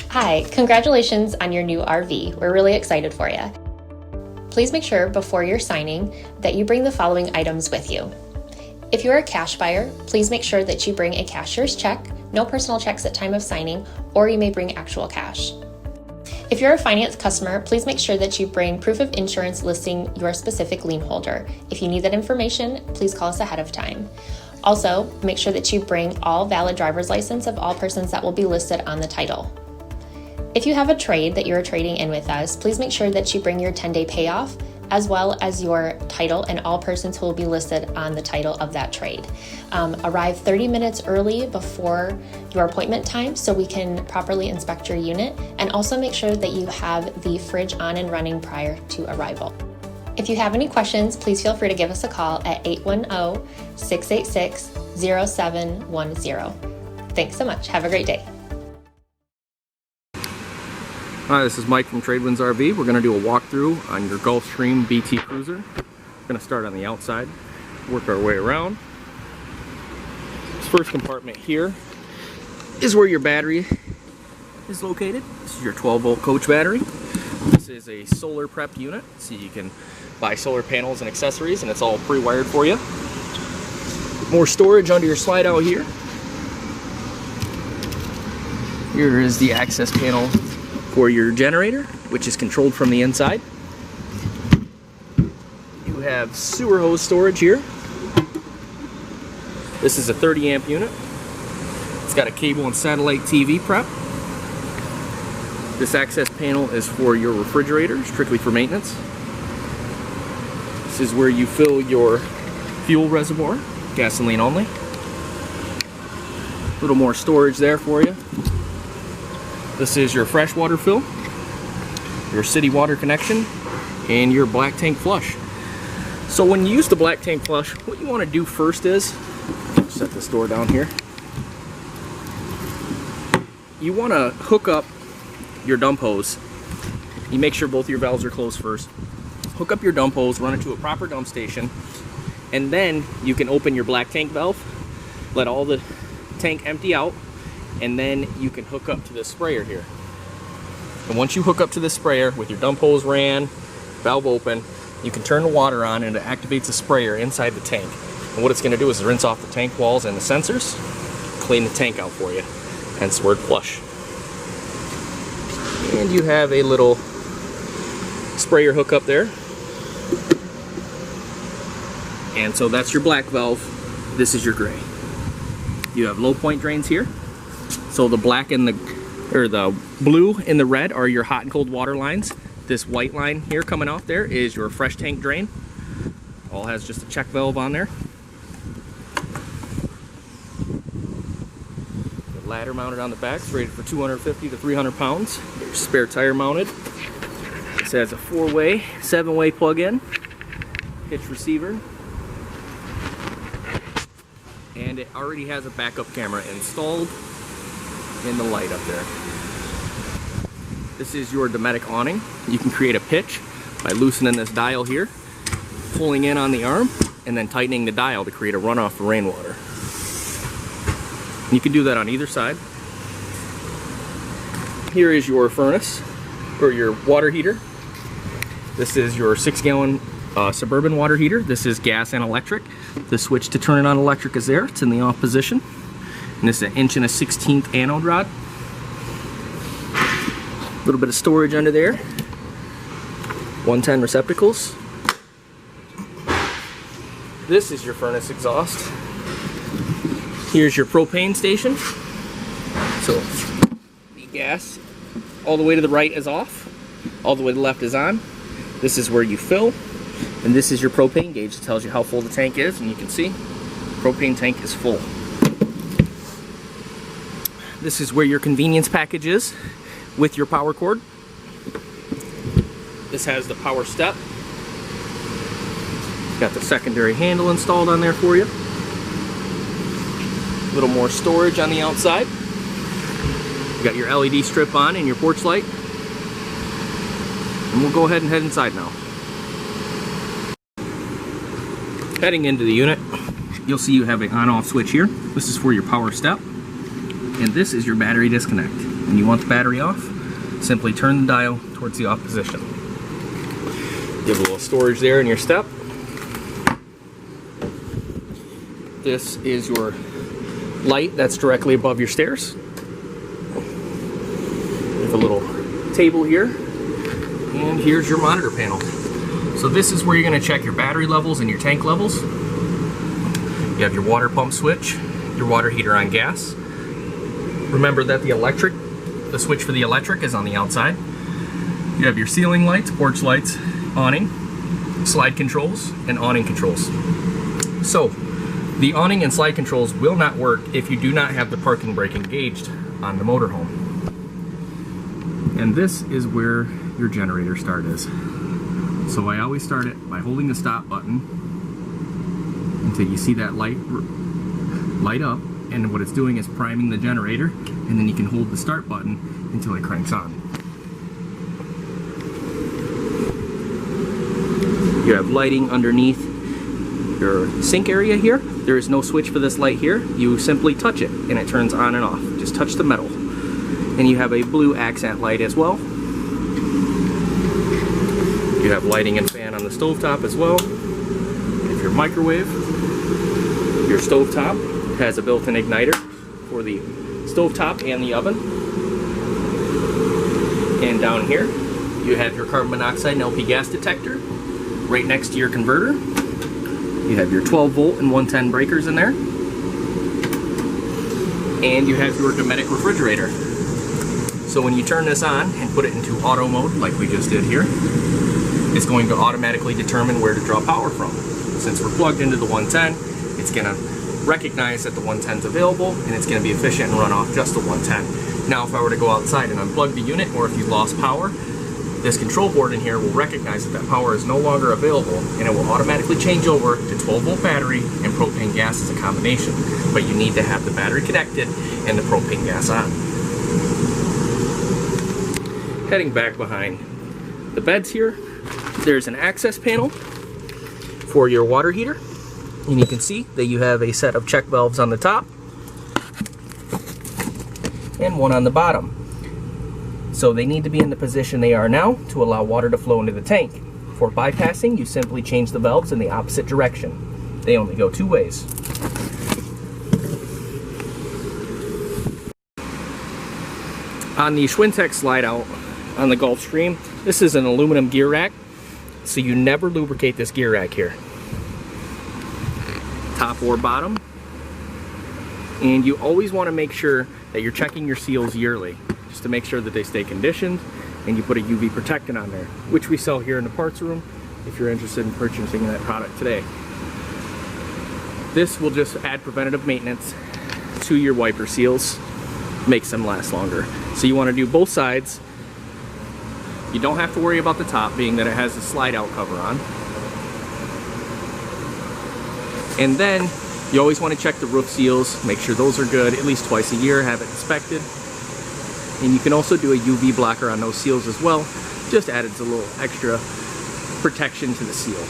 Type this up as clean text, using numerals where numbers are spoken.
Hi, congratulations on your new RV. We're really excited for you. Please make sure before you're signing that you bring the following items with you. If you're a cash buyer, please make sure that you bring a cashier's check, no personal checks at time of signing, or you may bring actual cash. If you're a finance customer, please make sure that you bring proof of insurance listing your specific lien holder. If you need that information, please call us ahead of time. Also, make sure that you bring all valid driver's license of all persons that will be listed on the title. If you have a trade that you're trading in with us, please make sure that you bring your 10-day payoff as well as your title and all persons who will be listed on the title of that trade. Arrive 30 minutes early before your appointment time so we can properly inspect your unit, and also make sure that you have the fridge on and running prior to arrival. If you have any questions, please feel free to give us a call at 810-686-0710. Thanks so much. Have a great day. Hi, this is Mike from TradeWinds RV. We're going to do a walkthrough on your Gulfstream BT Cruiser. We're going to start on the outside, work our way around. This first compartment here is where your battery is located. This is your 12-volt coach battery. This is a solar prepped unit, so you can buy solar panels and accessories, and it's all pre-wired for you. More storage under your slide out here. Here is the access panel for your generator, which is controlled from the inside. You have sewer hose storage here. This is a 30 amp unit. It's got a cable and satellite TV prep. This access panel is for your refrigerator, strictly for maintenance. This is where you fill your fuel reservoir, gasoline only. A little more storage there for you. This is your freshwater fill, your city water connection, and your black tank flush. So when you use the black tank flush, what you want to do first is, set this door down here, you want to hook up your dump hose. You make sure both your valves are closed first. Hook up your dump hose, run it to a proper dump station, and then you can open your black tank valve, let all the tank empty out, and then you can hook up to this sprayer here. And once you hook up to this sprayer with your dump hose ran, valve open, you can turn the water on and it activates the sprayer inside the tank. And what it's going to do is rinse off the tank walls and the sensors, clean the tank out for you, hence word flush. And you have a little sprayer hook up there. And so that's your black valve. This is your gray. You have low point drains here. So the black and the blue and the red are your hot and cold water lines. This white line here coming off there is your fresh tank drain. All has just a check valve on there. The ladder mounted on the back is rated for 250 to 300 pounds. Your spare tire mounted. This has a 4-way, 7-way plug-in, hitch receiver. And it already has a backup camera installed in the light up there. This is your Dometic awning. You can create a pitch by loosening this dial here, pulling in on the arm, and then tightening the dial to create a runoff for rainwater. You can do that on either side. Here is your furnace, or your water heater. This is your 6-gallon Suburban water heater. This is gas and electric. The switch to turn it on electric is there. It's in the off position. And this is an 1 1/16 anode rod. A little bit of storage under there. 110 receptacles. This is your furnace exhaust. Here's your propane station. So the gas all the way to the right is off. All the way to the left is on. This is where you fill. And this is your propane gauge. It tells you how full the tank is, and you can see propane tank is full. This is where your convenience package is with your power cord. This has the power step. Got the secondary handle installed on there for you. A little more storage on the outside. You got your LED strip on and your porch light. And we'll go ahead and head inside now. Heading into the unit, you'll see you have an on-off switch here. This is for your power step. And this is your battery disconnect. When you want the battery off, simply turn the dial towards the off position. You have a little storage there in your step. This is your light that's directly above your stairs. You have a little table here, and here's your monitor panel. So this is where you're going to check your battery levels and your tank levels. You have your water pump switch, your water heater on gas. Remember that the switch for the electric is on the outside. You have your ceiling lights, porch lights, awning, slide controls, and awning controls. So the awning and slide controls will not work if you do not have the parking brake engaged on the motorhome. And this is where your generator start is. So I always start it by holding the stop button until you see that light up, and what it's doing is priming the generator, and then you can hold the start button until it cranks on. You have lighting underneath your sink area here. There is no switch for this light here. You simply touch it and it turns on and off. Just touch the metal. And you have a blue accent light as well. You have lighting and fan on the stovetop as well. If your microwave, your stovetop has a built-in igniter for the stovetop and the oven. And down here, you have your carbon monoxide and LP gas detector right next to your converter. You have your 12 volt and 110 breakers in there. And you have your Dometic refrigerator. So when you turn this on and put it into auto mode, like we just did here, it's going to automatically determine where to draw power from. Since we're plugged into the 110, it's going to recognize that the 110 is available, and it's going to be efficient and run off just the 110. Now if I were to go outside and unplug the unit, or if you lost power, this control board in here will recognize that that power is no longer available, and it will automatically change over to 12 volt battery and propane gas as a combination. But you need to have the battery connected and the propane gas on. Heading back behind the beds here, there's an access panel for your water heater, and you can see that you have a set of check valves on the top and one on the bottom. So they need to be in the position they are now to allow water to flow into the tank. For bypassing, you simply change the valves in the opposite direction. They only go two ways. On the Schwintek slide out on the Gulfstream, this is an aluminum gear rack, so you never lubricate this gear rack here, top or bottom. And you always want to make sure that you're checking your seals yearly, just to make sure that they stay conditioned, and you put a UV protectant on there, which we sell here in the parts room if you're interested in purchasing that product today. This will just add preventative maintenance to your wiper seals, makes them last longer. So you want to do both sides. You don't have to worry about the top, being that it has a slide out cover on. And then you always want to check the roof seals, make sure those are good at least twice a year, have it inspected. And you can also do a UV blocker on those seals as well, just added a little extra protection to the seal.